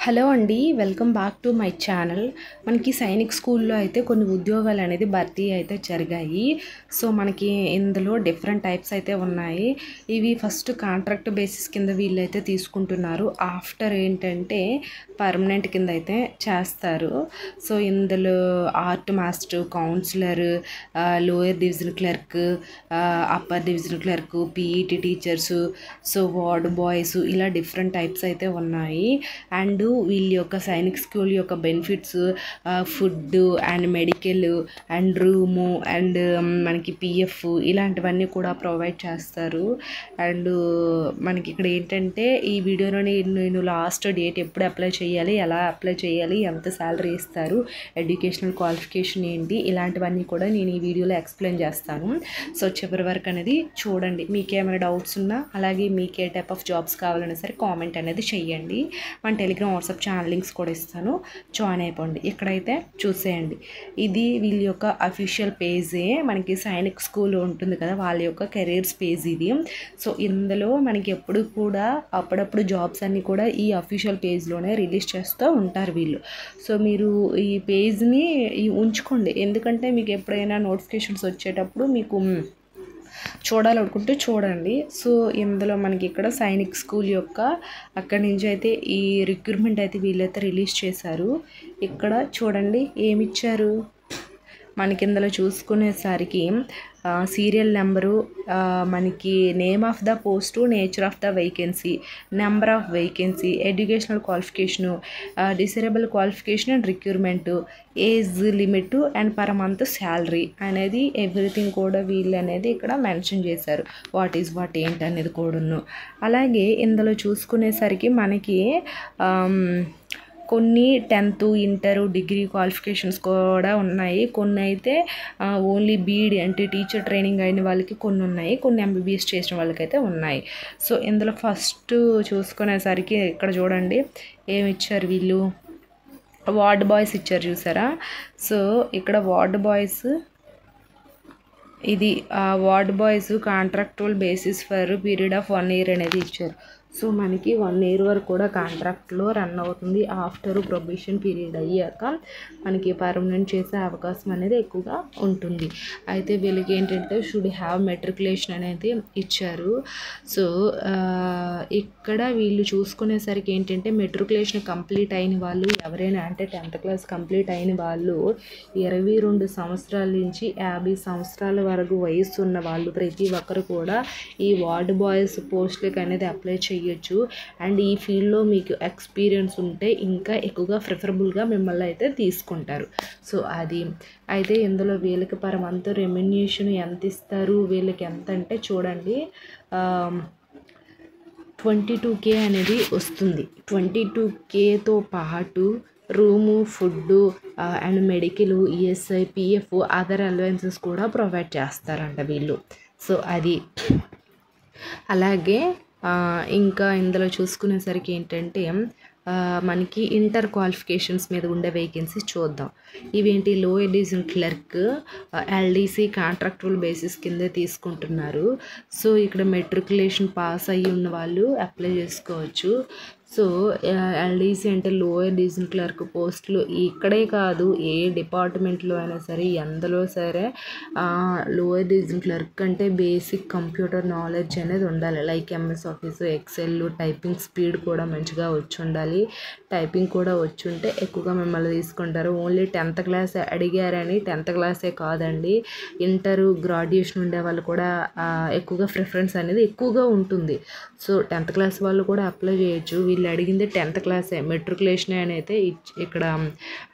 Hello అండి, welcome back to my channel. మనకి సైనిక్ స్కూల్లో అయితే కొన్ని ఉద్యోగాలు అనేది భర్తీ అయితే జరిగాయి. సో మనకి ఇందులో డిఫరెంట్ టైప్స్ అయితే ఉన్నాయి. ఇవి ఫస్ట్ కాంట్రాక్ట్ బేసిస్ కింద వీళ్ళైతే తీసుకుంటున్నారు. ఆఫ్టర్ ఏంటంటే పర్మనెంట్ కింద అయితే చేస్తారు. సో ఇందులో art master, counsellor, lower division clerk, upper division clerk, PET teachers, so ward boys, ఇలా డిఫరెంట్ టైప్స్ అయితే ఉన్నాయి. అండ్ వీళ్ళ యొక్క సైనిక్ స్కూల్ యొక్క benefits, food and medical and room and మనకి పిఎఫ్ ఇలాంటివన్నీ కూడా ప్రొవైడ్ చేస్తారు. అండ్ మనకి ఇక్కడ ఏంటంటే ఈ వీడియోలోని నేను లాస్ట్ డేట్ ఎప్పుడు అప్లై చేయాలి, ఎలా అప్లై చేయాలి, ఎంత శాలరీ ఇస్తారు, ఎడ్యుకేషనల్ క్వాలిఫికేషన్ ఏంటి, ఇలాంటివన్నీ కూడా నేను ఈ వీడియోలో ఎక్స్ప్లెయిన్ చేస్తాను. సో చివరి వరకు అనేది చూడండి. మీకేమైనా డౌట్స్ ఉన్నా, అలాగే మీకు ఏ టైప్ ఆఫ్ జాబ్స్ కావాలన్నా సరే కామెంట్ అనేది చెయ్యండి. మన టెలిగ్రామ్, వాట్సాప్ ఛానల్ లింక్స్ కూడా ఇస్తాను, జాయిన్ అయిపోండి. ఇక్కడైతే చూసేయండి. ఇది వీళ్ళ యొక్క అఫీషియల్ పేజే. మనకి సైనిక్ స్కూల్ ఉంటుంది కదా, వాళ్ళ యొక్క కెరీర్స్ పేజ్ ఇది. సో ఇందులో మనకి ఎప్పుడు కూడా అప్పుడప్పుడు జాబ్స్ అన్నీ కూడా ఈ అఫీషియల్ పేజ్లోనే రిలీజ్ చేస్తూ ఉంటారు వీళ్ళు. సో మీరు ఈ పేజ్ని ఉంచుకోండి, ఎందుకంటే మీకు ఎప్పుడైనా నోటిఫికేషన్స్ వచ్చేటప్పుడు మీకు చూడాలనుకుంటే చూడండి. సో ఇందులో మనకి ఇక్కడ సైనిక్ స్కూల్ యొక్క అక్కడి నుంచి అయితే ఈ రిక్రూట్మెంట్ అయితే వీళ్ళైతే రిలీజ్ చేశారు. ఇక్కడ చూడండి ఏమిచ్చారు మనకి. ఇందులో చూసుకునేసరికి సీరియల్ నెంబరు, మనకి name of the post, nature of the vacancy, number of vacancy, educational qualification, disable qualification and recruitment, age limit and per month salary అనేది ఎవ్రీథింగ్ కూడా వీళ్ళు అనేది ఇక్కడ మెన్షన్ చేశారు. వాట్ ఈజ్ వాట్ ఏంటి అనేది కూడాను. అలాగే ఇందులో చూసుకునేసరికి మనకి కొన్ని 10th, ఇంటర్, డిగ్రీ క్వాలిఫికేషన్స్ కూడా ఉన్నాయి. కొన్ని అయితే ఓన్లీ బీఈడీ అంటే టీచర్ ట్రైనింగ్ అయిన వాళ్ళకి కొన్ని ఉన్నాయి, కొన్ని ఎంబీబీఎస్ చేసిన వాళ్ళకైతే ఉన్నాయి. సో ఇందులో ఫస్ట్ చూసుకునేసరికి ఇక్కడ చూడండి ఏమి ఇచ్చారు వీళ్ళు. వార్డ్ బాయ్స్ ఇచ్చారు, చూసారా. సో ఇక్కడ వార్డ్ బాయ్స్, ఇది ward boys contractual basis for period of 1 year అనేది ఇచ్చారు. సో మనకి 1 year వరకు కూడా కాంట్రాక్ట్లో రన్ అవుతుంది. ఆఫ్టర్ ప్రొబేషన్ పీరియడ్ అయ్యాక మనకి పర్మనెంట్ చేసే అవకాశం అనేది ఎక్కువగా ఉంటుంది. అయితే వీళ్ళకి ఏంటంటే షుడ్ హ్యావ్ మెట్రికులేషన్ అనేది ఇచ్చారు. సో ఇక్కడ వీళ్ళు చూసుకునేసరికి ఏంటంటే మెట్రికులేషన్ కంప్లీట్ అయిన వాళ్ళు ఎవరైనా అంటే 10th class కంప్లీట్ అయిన వాళ్ళు 22 సంవత్సరాల నుంచి 50 సంవత్సరాల వరకు వయసు ఉన్న వాళ్ళు ప్రతి ఒక్కరు కూడా ఈ వార్డ్ బాయ్స్ పోస్టులకు అనేది అప్లై చేయొచ్చు. అండ్ ఈ ఫీల్డ్లో మీకు ఎక్స్పీరియన్స్ ఉంటే ఇంకా ఎక్కువగా ప్రిఫరబుల్గా మిమ్మల్ని అయితే తీసుకుంటారు. సో అది అయితే ఇందులో వీళ్ళకి పర్ మంత్ రెమ్యునరేషన్ ఎంత ఇస్తారు, వీళ్ళకి ఎంత అంటే చూడండి 22K అనేది వస్తుంది. 22Kతో పాటు room, food and medical, ESI, PF, other allowances కూడా ప్రొవైడ్ చేస్తారంట వీళ్ళు. సో అది అలాగే ఇంకా ఇందులో చూసుకునేసరికి ఏంటంటే మనకి ఇంటర్ క్వాలిఫికేషన్స్ మీద ఉండే వేకెన్సీస్ చూద్దాం. ఇవేంటి, lower division clerk, LDC contractual basis కిందే తీసుకుంటున్నారు. సో ఇక్కడ మెట్రికులేషన్ పాస్ అయ్యి ఉన్న వాళ్ళు అప్లై చేసుకోవచ్చు. సో ఎల్డీసీ అంటే లోయర్ డివిజన్ క్లర్క్ పోస్టులు ఇక్కడే కాదు, ఏ డిపార్ట్మెంట్లో అయినా సరే, ఎందులో సరే లోయర్ డివిజన్ క్లర్క్ అంటే బేసిక్ కంప్యూటర్ నాలెడ్జ్ అనేది ఉండాలి. Like MS office, excel, typing speed కూడా మంచిగా వచ్చి ఉండాలి. టైపింగ్ కూడా వచ్చి ఉంటే ఎక్కువగా మిమ్మల్ని తీసుకుంటారు. Only 10th class అడిగారని 10th class కాదండి, ఇంటర్, గ్రాడ్యుయేషన్ ఉండే వాళ్ళు కూడా ఎక్కువగా ప్రిఫరెన్స్ అనేది ఎక్కువగా ఉంటుంది. సో 10th class వాళ్ళు కూడా అప్లై చేయొచ్చు. వీళ్ళు అడిగింది 10th class, మెట్రికులేషన్ అని అయితే ఇక్కడ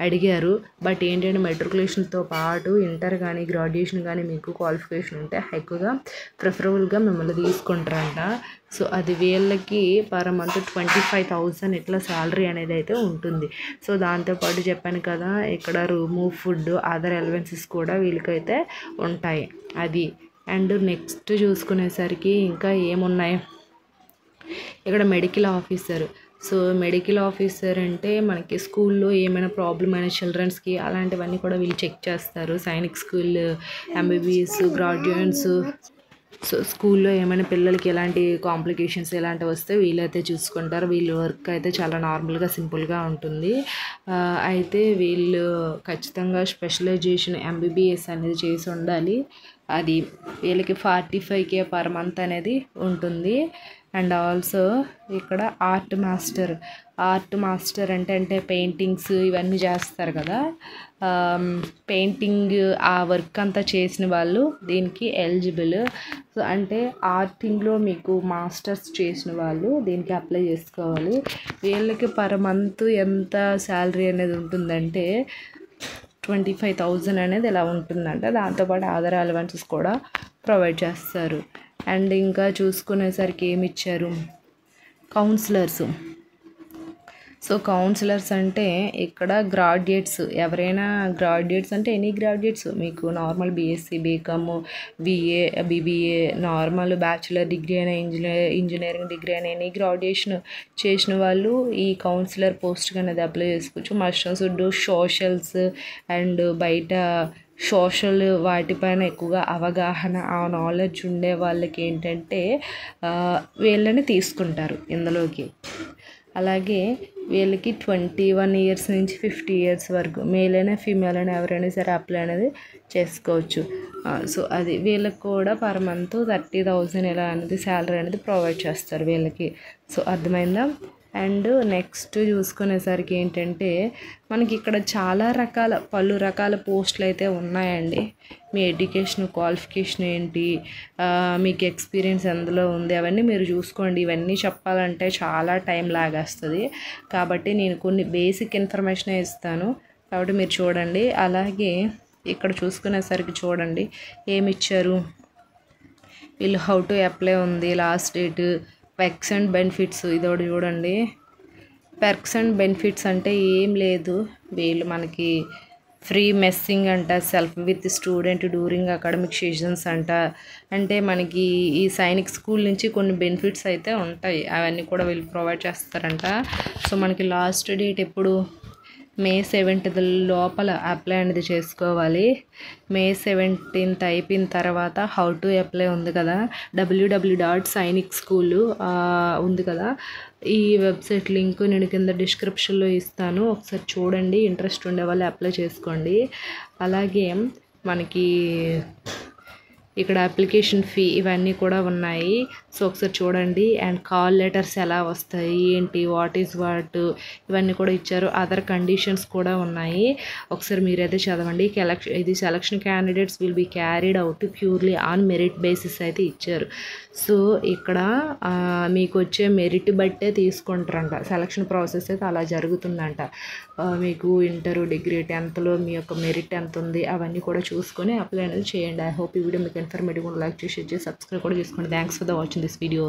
అడిగారు. బట్ ఏంటంటే మెట్రికులేషన్తో పాటు ఇంటర్ కానీ గ్రాడ్యుయేషన్ కానీ మీకు క్వాలిఫికేషన్ ఉంటే ఎక్కువగా ప్రిఫరబుల్గా మిమ్మల్ని తీసుకుంటారంట. సో అది వీళ్ళకి పర్ మంత్ 25,000 ఇట్లా శాలరీ అనేది అయితే ఉంటుంది. సో దాంతోపాటు చెప్పాను కదా, ఇక్కడ రూము, ఫుడ్, అదర్ అలవెన్సెస్ కూడా వీళ్ళకైతే ఉంటాయి. అది అండ్ నెక్స్ట్ చూసుకునేసరికి ఇంకా ఏమున్నాయి, ఇక్కడ medical officer. So medical officer అంటే మనకి స్కూల్లో ఏమైనా ప్రాబ్లం అయిన చిల్డ్రన్స్కి అలాంటివన్నీ కూడా వీళ్ళు చెక్ చేస్తారు. Sainik school MBBS, graduates so స్కూల్లో ఏమైనా పిల్లలకి ఎలాంటి కాంప్లికేషన్స్ ఇలాంటివి వస్తే వీళ్ళైతే చూసుకుంటారు. వీళ్ళ వర్క్ అయితే చాలా నార్మల్గా సింపుల్గా ఉంటుంది. అయితే వీళ్ళు ఖచ్చితంగా స్పెషలైజేషన్ ఎంబీబీఎస్ అనేది చేసి ఉండాలి. అది వీళ్ళకి 45K పర్ మంత్ అనేది ఉంటుంది. అండ్ ఆల్సో ఇక్కడ ఆర్ట్ మాస్టర్ అంటే పెయింటింగ్స్ ఇవన్నీ చేస్తారు కదా, పెయింటింగ్ ఆ వర్క్ అంతా చేసిన వాళ్ళు దీనికి ఎలిజిబుల్. సో అంటే ఆర్టింగ్లో మీకు మాస్టర్స్ చేసిన వాళ్ళు దీనికి అప్లై చేసుకోవాలి. వీళ్ళకి పర్ మంత్ ఎంత శాలరీ అనేది ఉంటుందంటే 25,000 అనేది ఇలా ఉంటుందంట. దాంతోపాటు అదర్ అలవెన్సెస్ కూడా ప్రొవైడ్ చేస్తారు. అండ్ ఇంకా చూసుకునేసరికి ఏమి ఇచ్చారు, కౌన్సిలర్స్. సో కౌన్సిలర్స్ అంటే ఇక్కడ గ్రాడ్యుయేట్స్, ఎవరైనా గ్రాడ్యుయేట్స్ అంటే ఎనీ గ్రాడ్యుయేట్స్, మీకు normal BSc, BCom, BA, BBA, normal bachelor degree అయినా, ఇంజనీరింగ్ డిగ్రీ అయినా ఎనీ గ్రాడ్యుయేషన్ చేసిన వాళ్ళు ఈ కౌన్సిలర్ పోస్ట్కి అనేది అప్లై చేసుకోవచ్చు. మస్ట్ డూ సోషల్స్ అండ్ బయట సోషల్ వాటిపైన ఎక్కువగా అవగాహన, ఆ నాలెడ్జ్ ఉండే వాళ్ళకి ఏంటంటే వీళ్ళని తీసుకుంటారు ఇందులోకి. అలాగే వీళ్ళకి 21 ఇయర్స్ నుంచి 50 ఇయర్స్ వరకు మేల్ అయినా ఫీమేల్ అయినా ఎవరైనా సరే అప్లై అనేది చేసుకోవచ్చు. సో అది వీళ్ళకి కూడా పర్ మంత్ 30,000 ఇలా అనేది శాలరీ అనేది ప్రొవైడ్ చేస్తారు వీళ్ళకి. సో అర్థమైందా. అండ్ నెక్స్ట్ చూసుకునేసరికి ఏంటంటే మనకి ఇక్కడ పలు రకాల పోస్టులు అయితే ఉన్నాయండి. మీ ఎడ్యుకేషన్ క్వాలిఫికేషన్ ఏంటి, మీకు ఎక్స్పీరియన్స్ ఎందులో ఉంది, అవన్నీ మీరు చూసుకోండి. ఇవన్నీ చెప్పాలంటే చాలా టైం లాగేస్తుంది కాబట్టి నేను కొన్ని బేసిక్ ఇన్ఫర్మేషనే ఇస్తాను కాబట్టి మీరు చూడండి. అలాగే ఇక్కడ చూసుకునేసరికి చూడండి ఏమి ఇచ్చారు, వీళ్ళు హౌ టు అప్లై ఉంది, last date, perks and benefits. ఇదొకటి చూడండి. పెర్క్స్ అండ్ బెనిఫిట్స్ అంటే ఏం లేదు, వీళ్ళు మనకి ఫ్రీ మెస్సింగ్ అంట, self with student during academic sessions అంట. అంటే మనకి ఈ సైనిక్ స్కూల్ నుంచి కొన్ని బెనిఫిట్స్ అయితే ఉంటాయి, అవన్నీ కూడా వీళ్ళు ప్రొవైడ్ చేస్తారంట. సో మనకి లాస్ట్ డేట్ ఎప్పుడు, May 7th లోపల అప్లై అనేది చేసుకోవాలి. May 17th అయిపోయిన తర్వాత హౌ టు అప్లై ఉంది కదా, www.sainik.school ఉంది కదా, ఈ వెబ్సైట్ లింక్ నేను కింద డిస్క్రిప్షన్లో ఇస్తాను, ఒకసారి చూడండి. ఇంట్రెస్ట్ ఉండే వాళ్ళు అప్లై చేసుకోండి. అలాగే మనకి ఇక్కడ అప్లికేషన్ ఫీ ఇవన్నీ కూడా ఉన్నాయి. సో ఒకసారి చూడండి. అండ్ కాల్ లెటర్స్ ఎలా వస్తాయి ఏంటి, వాట్ ఈజ్ వాట్, ఇవన్నీ కూడా ఇచ్చారు. అదర్ కండిషన్స్ కూడా ఉన్నాయి, ఒకసారి మీరైతే చదవండి. ఇది selection candidates will be carried out purely on merit basis అయితే ఇచ్చారు. సో ఇక్కడ మీకు వచ్చే మెరిట్ బట్టే తీసుకుంటారంట. సెలక్షన్ ప్రాసెస్ అయితే అలా జరుగుతుందంట. మీకు ఇంటర్, డిగ్రీ, 10thలో మీ యొక్క మెరిట్ ఎంత ఉంది అవన్నీ కూడా చూసుకొని అప్లై అనేది చేయండి. ఐ హోప్ ఈ వీడియో మీకు ఇన్ఫర్మేటివ్, లైక్ చేసి షేర్ చేసి సబ్స్క్రైబ్ కూడా చేసుకోండి. Thanks for the watching this video.